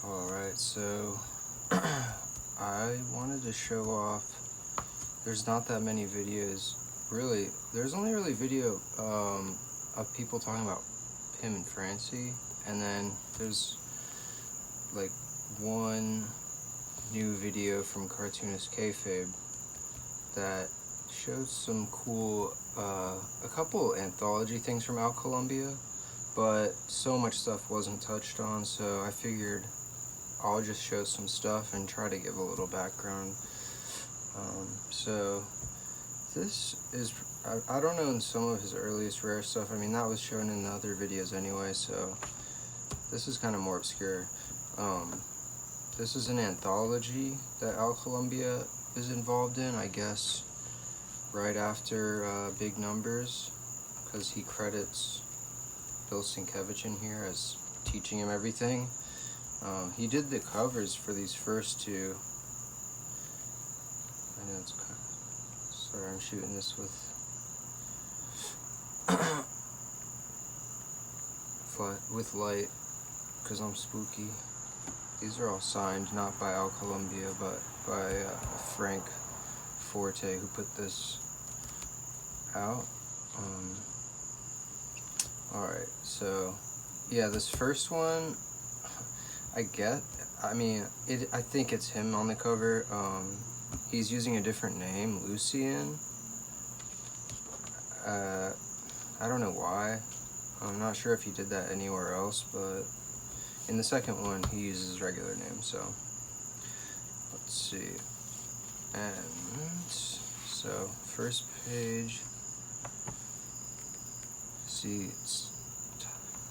Alright, so I wanted to show off, there's not that many videos, really, there's only really video of people talking about Pim and Francie, and then there's like one new video from Cartoonist Kayfabe that shows some cool, a couple anthology things from out Columbia, but so much stuff wasn't touched on, so I figured I'll just show some stuff and try to give a little background. So this is, I don't know, in some of his earliest rare stuff, I mean that was shown in the other videos anyway, so this is kind of more obscure. This is an anthology that Al Columbia is involved in, I guess right after Big Numbers, because he credits Bill Sienkiewicz in here as teaching him everything. He did the covers for these first two. I know it's kind of, sorry, I'm shooting this with light because I'm spooky. These are all signed not by Al Columbia but by Frank Forte, who put this out. Alright, so yeah, this first one, I think it's him on the cover. He's using a different name, Lucien. I don't know why. I'm not sure if he did that anywhere else, but in the second one he uses his regular name, so let's see. And so first page, see, it's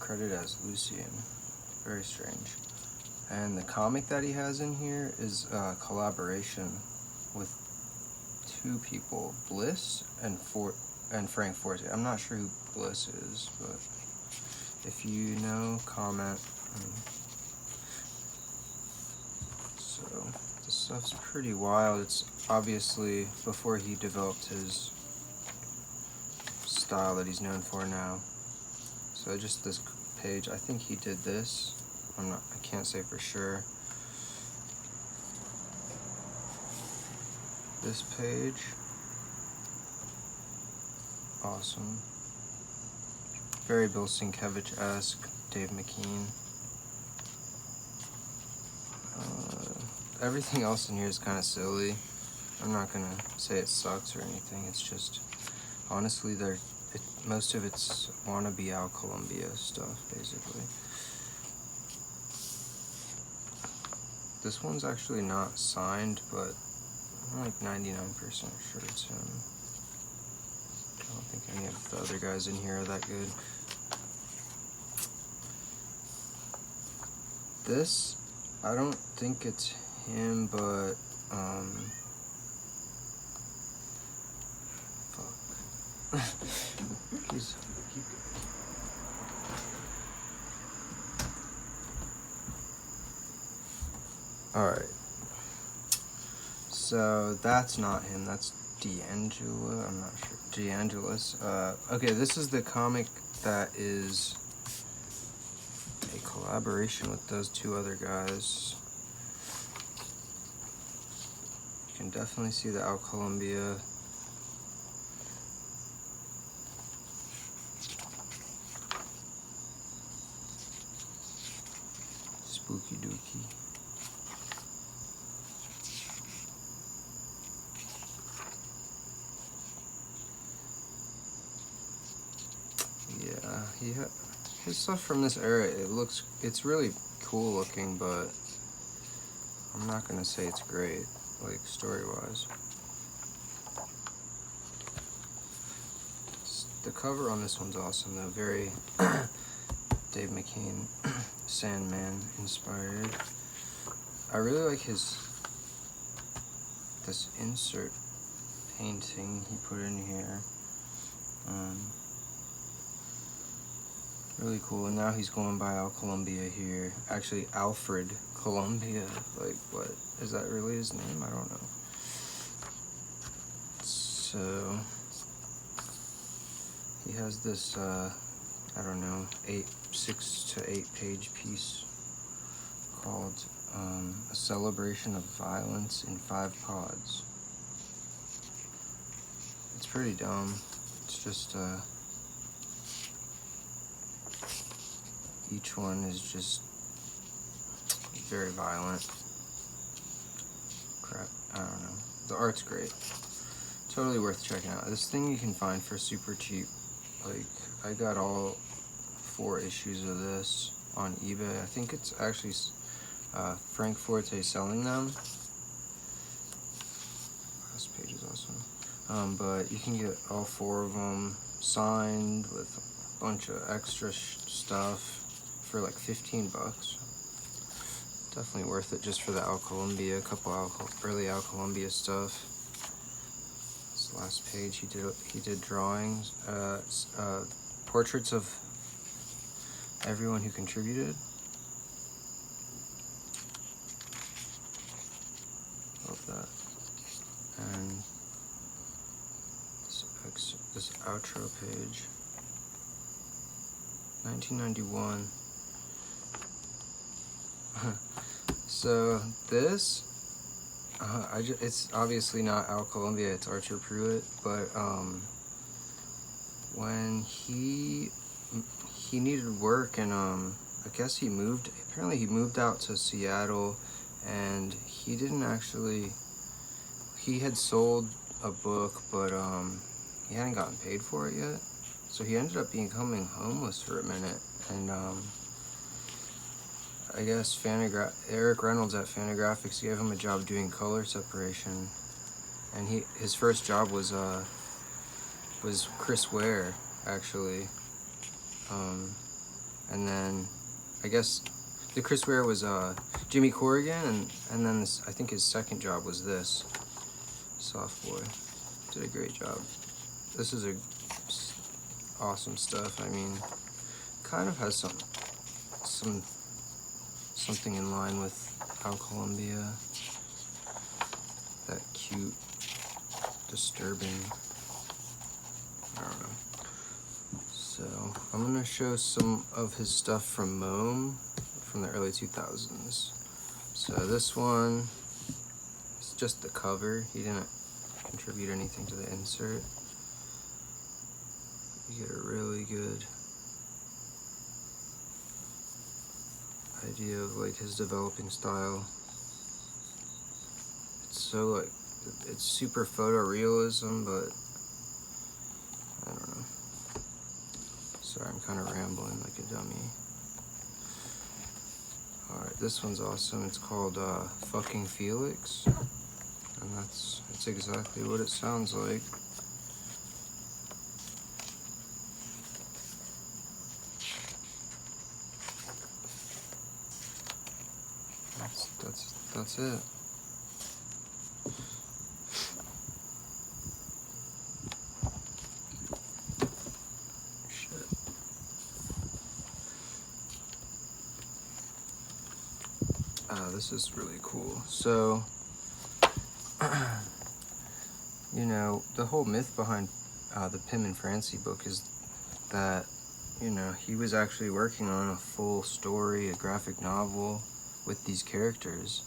credited as Lucien. Very strange. And the comic that he has in here is a collaboration with two people, Bliss and Frank Forte. I'm not sure who Bliss is, but if you know, comment. So this stuff's pretty wild. It's obviously before he developed his style that he's known for now. So just this page, I think he did this. I can't say for sure. This page, awesome. Very Bill Sienkiewicz-esque, Dave McKean. Everything else in here is kind of silly. I'm not gonna say it sucks or anything. It's just, honestly, most of it's wannabe Al Columbia stuff, basically. This one's actually not signed, but I'm like 99% sure it's him. I don't think any of the other guys in here are that good. This, I don't think it's him, but fuck. He's alright. So that's not him, that's D'Angelo, I'm not sure. D'Angelis. Okay, this is the comic that is a collaboration with those two other guys. You can definitely see the Al Columbia. Spooky dookie. Yeah, his stuff from this era, it's really cool looking, but I'm not gonna say it's great, like story-wise. The cover on this one's awesome though, very Dave McKean, Sandman inspired. I really like this insert painting he put in here. Really cool. And now he's going by Al Columbia here. Actually, Alfred Columbia. Like, what? Is that really his name? I don't know. So, he has this, I don't know, 6 to 8 page piece called A Celebration of Violence in 5 Pods. It's pretty dumb. It's just, each one is just very violent. Crap, I don't know. The art's great. Totally worth checking out. This thing you can find for super cheap. Like, I got all 4 issues of this on eBay. I think it's actually Frank Forte selling them. Last page is awesome. But you can get all 4 of them signed with a bunch of extra stuff for like $15. Definitely worth it just for the Al Columbia, a couple early Al Columbia stuff. This last page he did drawings, portraits of everyone who contributed. Love that. And this outro page, 1991. So this, it's obviously not Al Columbia, it's Archer Pruitt, but when he needed work, and I guess apparently he moved out to Seattle, and he had sold a book, but he hadn't gotten paid for it yet, so he ended up becoming homeless for a minute, and I guess Eric Reynolds at Fantagraphics gave him a job doing color separation, and his first job was Chris Ware, actually, and then I guess the Chris Ware was Jimmy Corrigan, and then I think his second job was this Soft Boy. Did a great job. This is awesome stuff. I mean, kind of has something in line with Al Columbia. That cute, disturbing, I don't know. So, I'm gonna show some of his stuff from Mome from the early 2000s. So this one is just the cover. He didn't contribute anything to the insert. You get a really good idea of like his developing style. It's so like, it's super photorealism, but I don't know. Sorry, I'm kind of rambling like a dummy. Alright, this one's awesome. It's called Fucking Felix, and that's exactly what it sounds like. That's it. Shit. This is really cool. So, you know, the whole myth behind the Pim and Francie book is that, you know, he was actually working on a full story, a graphic novel with these characters.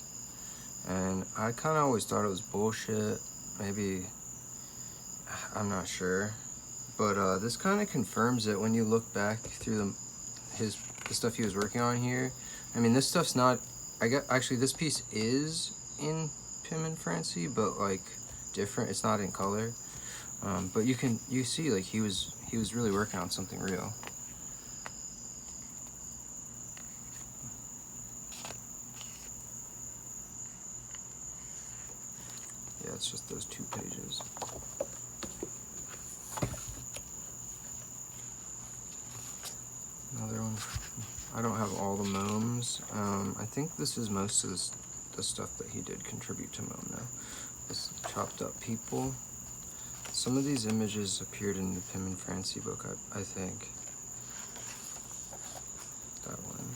And I kind of always thought it was bullshit. Maybe, I'm not sure. But this kind of confirms it when you look back through the stuff he was working on here. I mean, this stuff's not, actually this piece is in Pim and Francie, but like different. It's not in color. But you see like he was really working on something real. Yeah, it's just those 2 pages. Another one. I don't have all the Momes. I think this is most of the stuff that he did contribute to Mome now. This chopped up people. Some of these images appeared in the Pim and Francie book, I think. That one.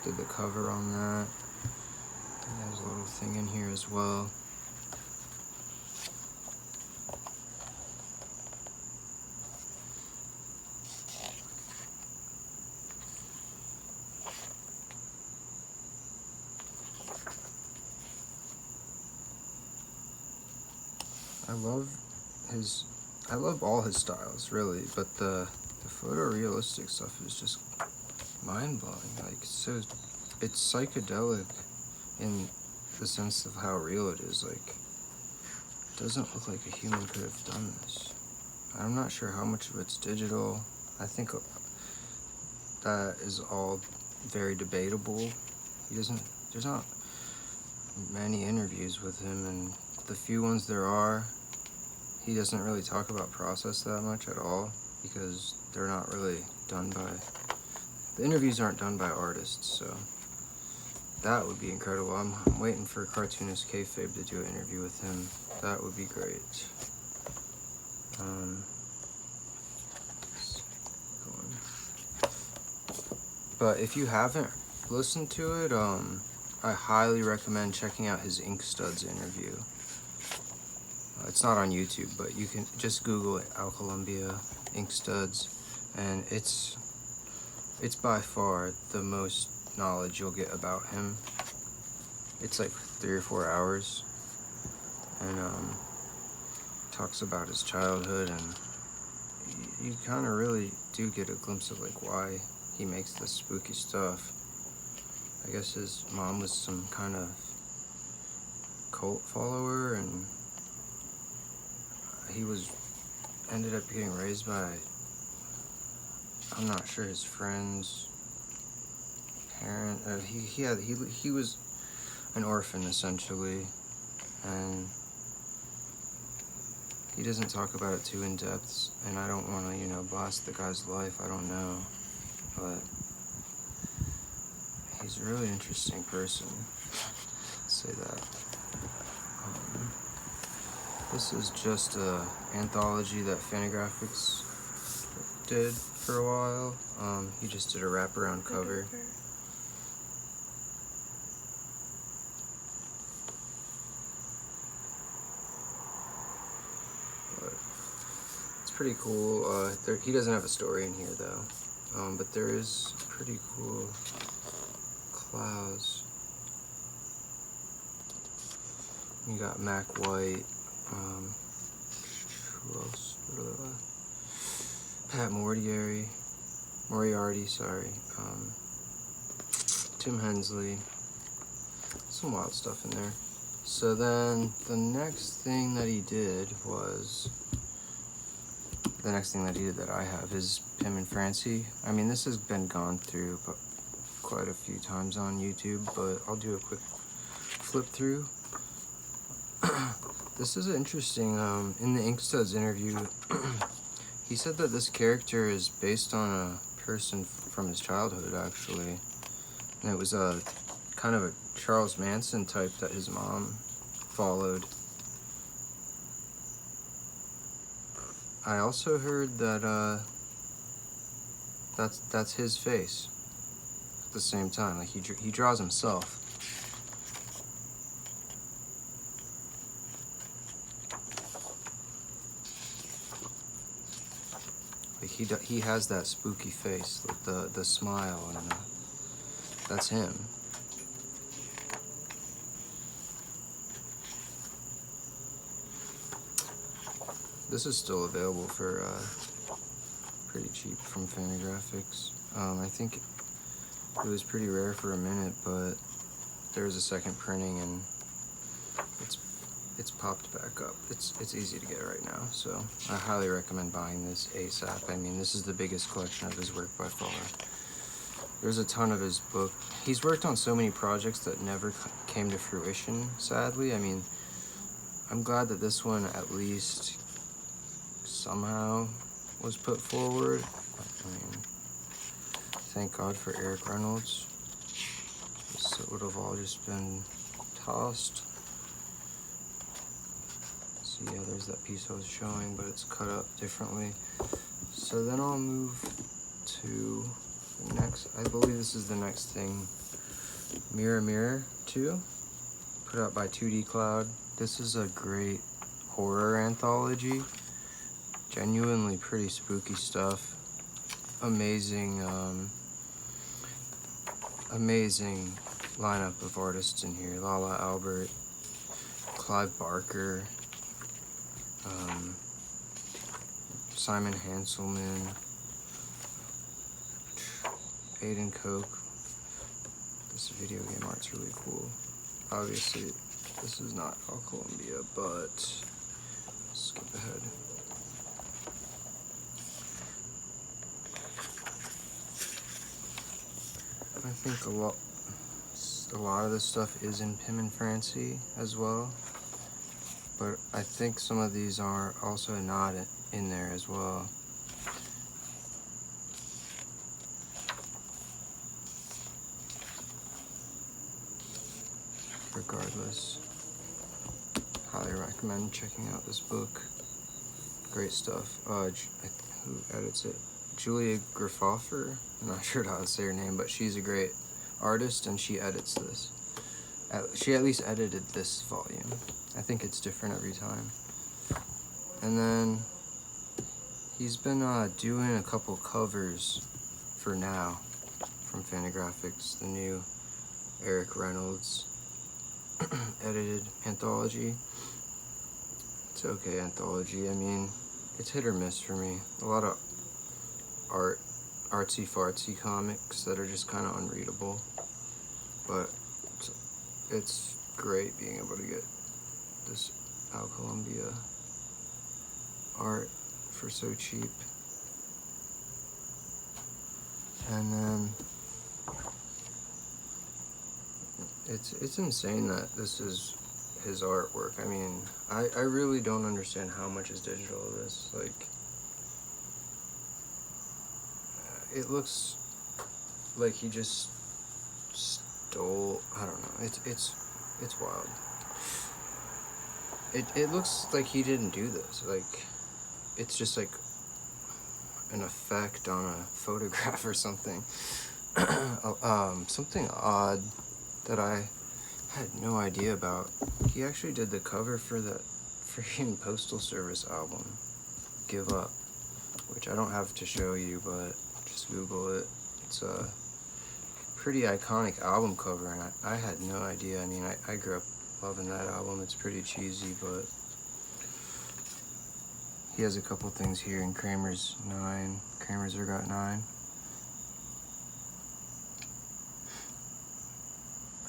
Did the cover on that. well. I love all his styles, really, but the photorealistic stuff is just mind-blowing. Like, it's psychedelic in the sense of how real it is. Like, it doesn't look like a human could have done this. I'm not sure how much of it's digital. I think that is all very debatable. There's not many interviews with him, and the few ones there are, he doesn't really talk about process that much at all, because they're not really done by, the interviews aren't done by artists, so that would be incredible. I'm waiting for cartoonist Kayfabe to do an interview with him. That would be great. But if you haven't listened to it, I highly recommend checking out his Ink Studs interview. It's not on YouTube, but you can just Google it, Al Columbia, Ink Studs, and it's by far the most knowledge you'll get about him. It's like 3 or 4 hours, and talks about his childhood, and you kind of really do get a glimpse of like why he makes this spooky stuff. I guess his mom was some kind of cult follower, and he ended up getting raised by, I'm not sure, his friend's parent. He was an orphan essentially, and he doesn't talk about it too in depth, and I don't want to, blast the guy's life. I don't know, but he's a really interesting person. Say that. This is just a anthology that Fantagraphics did for a while. He just did a wraparound cover. But it's pretty cool. He doesn't have a story in here though, but there is pretty cool clouds. You got Mac White. Who else? Pat Moriarty, sorry. Tim Hensley. Some wild stuff in there. So then the next thing that he did that I have is Pim and Francie. I mean, this has been gone through quite a few times on YouTube, but I'll do a quick flip through. This is interesting. In the Ink Studs interview, he said that this character is based on a person from his childhood, actually. And it was a kind of a Charles Manson type that his mom followed. I also heard that that's his face at the same time. Like he draws himself. Like he has that spooky face, like the smile, and that's him. This is still available for pretty cheap from Fantagraphics. I think it was pretty rare for a minute, but there was a second printing and it's popped back up. It's easy to get right now, so I highly recommend buying this ASAP. I mean, this is the biggest collection of his work by far. There's a ton of his book. He's worked on so many projects that never came to fruition, sadly. I mean, I'm glad that this one at least somehow was put forward. I mean, thank God for Eric Reynolds. This would have all just been tossed. See, yeah, there's that piece I was showing, but it's cut up differently. So then I'll move to the next. I believe this is the next thing. Mirror Mirror 2. put out by 2D Cloud. This is a great horror anthology. Genuinely pretty spooky stuff. Amazing, amazing lineup of artists in here. Lala Albert, Clive Barker, Simon Hanselman, Aiden Koch. This video game art's really cool. Obviously, this is not all Columbia, but skip ahead. I think a lot of this stuff is in Pim and Francie as well, but I think some of these are also not in there as well. Regardless, highly recommend checking out this book. Great stuff. Who edits it? Julia Grafoffer? I'm not sure how to say her name, but she's a great artist and she edits this. She at least edited this volume. I think it's different every time. And then he's been doing a couple covers for now from Fantagraphics, the new Eric Reynolds edited anthology. It's okay anthology. I mean, it's hit or miss for me. A lot of artsy fartsy comics that are just kind of unreadable, but it's great being able to get this Al Columbia art for so cheap. And then it's insane that this is his artwork. I mean, I really don't understand how much is digital of this. Like, it looks like he just stole, I don't know, it's wild. It looks like he didn't do this. Like, it's just like an effect on a photograph or something. Something odd that I had no idea about. He actually did the cover for the freaking Postal Service album, Give Up, which I don't have to show you, but just Google it. It's a pretty iconic album cover, and I had no idea. I mean, I grew up loving that album. It's pretty cheesy, but he has a couple things here in Kramers Ergot 9.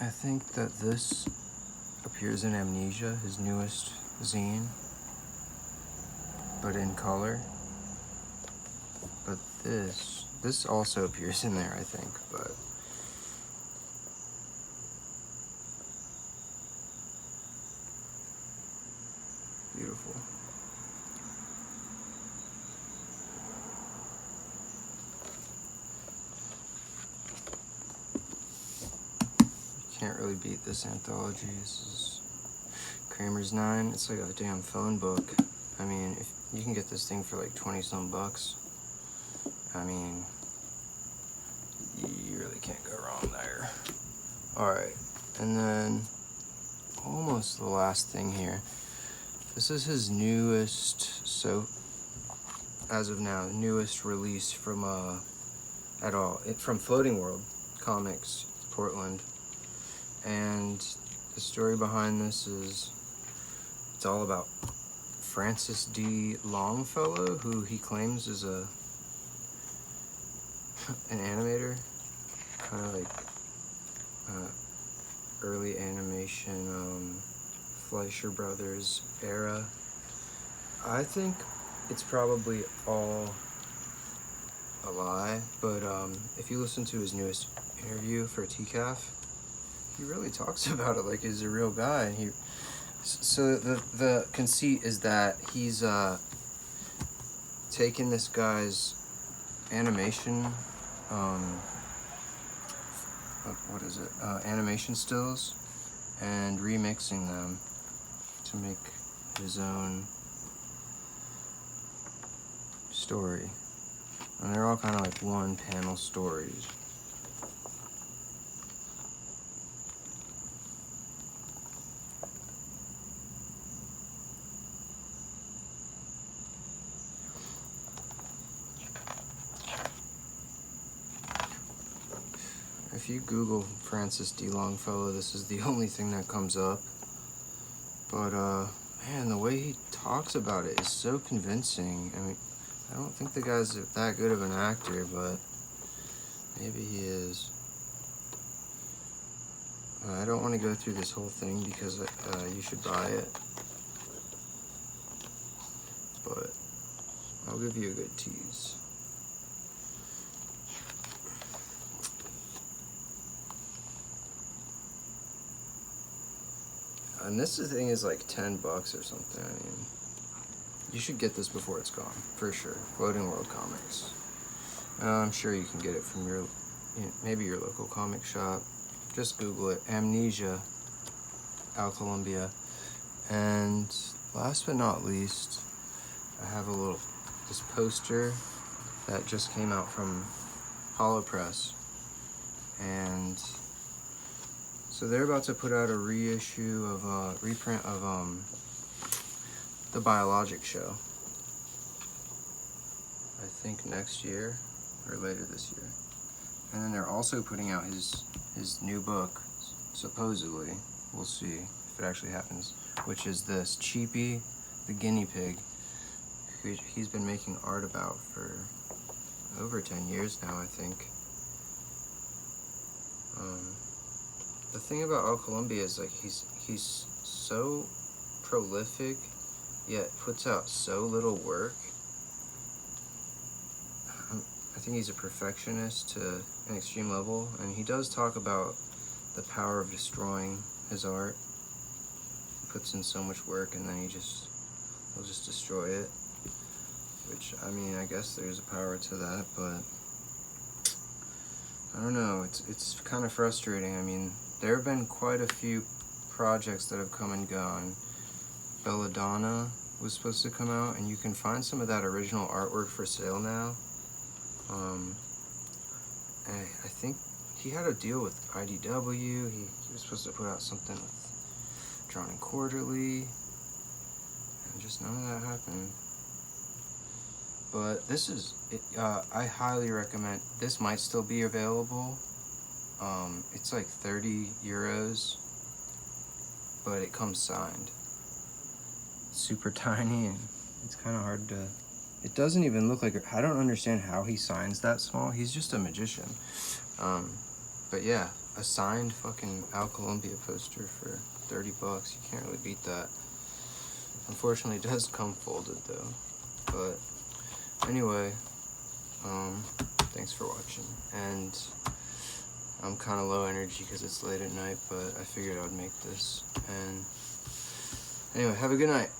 I think that this appears in Amnesia, his newest zine, but in color. But this also appears in there, I think, but beautiful. Can't really beat this anthology. This is Kramers 9. It's like a damn phone book. I mean, if you can get this thing for like 20-some bucks, I mean, you really can't go wrong there. Alright, and then almost the last thing here. This is his newest, so as of now, newest release from from Floating World Comics, Portland. And the story behind this is, it's all about Francis D. Longfellow, who he claims is an animator, kind of like early animation, Fleischer Brothers era. I think it's probably all a lie, but if you listen to his newest interview for TCAF, he really talks about it like he's a real guy. And so the conceit is that he's taken this guy's animation, animation stills, and remixing them to make his own story. And they're all kind of like one-panel stories. if you Google Francis D. Longfellow, this is the only thing that comes up. But, man, the way he talks about it is so convincing. I mean, I don't think the guy's that good of an actor, but maybe he is. I don't want to go through this whole thing because you should buy it. But I'll give you a good tease. And this thing is like $10 or something. I mean, you should get this before it's gone, for sure. Floating World Comics. I'm sure you can get it from your, maybe your local comic shop. Just Google it. Amnesia, out Columbia. And last but not least, I have this poster that just came out from Hollow Press. And so they're about to put out a reprint of the Biologic Show. I think next year or later this year. And then they're also putting out his new book, supposedly. We'll see if it actually happens. Which is this Cheapy, the guinea pig, who he's been making art about for over 10 years now, I think. The thing about Al Columbia is like he's so prolific, yet puts out so little work. I think he's a perfectionist to an extreme level, and he does talk about the power of destroying his art. He puts in so much work, and then he'll just destroy it. Which, I mean, I guess there's a power to that, but I don't know. It's kind of frustrating. I mean, there have been quite a few projects that have come and gone. Belladonna was supposed to come out, and you can find some of that original artwork for sale now. I think he had a deal with IDW. He was supposed to put out something with Drawn and Quarterly, and just none of that happened. But this is, I highly recommend, this might still be available. It's like 30 euros, but it comes signed. Super tiny, and it's kind of hard to, it doesn't even look like, I don't understand how he signs that small. He's just a magician. But yeah, a signed fucking Al Columbia poster for $30. You can't really beat that. Unfortunately, it does come folded though. But anyway, thanks for watching. And I'm kind of low energy because it's late at night, but I figured I would make this. And anyway, have a good night.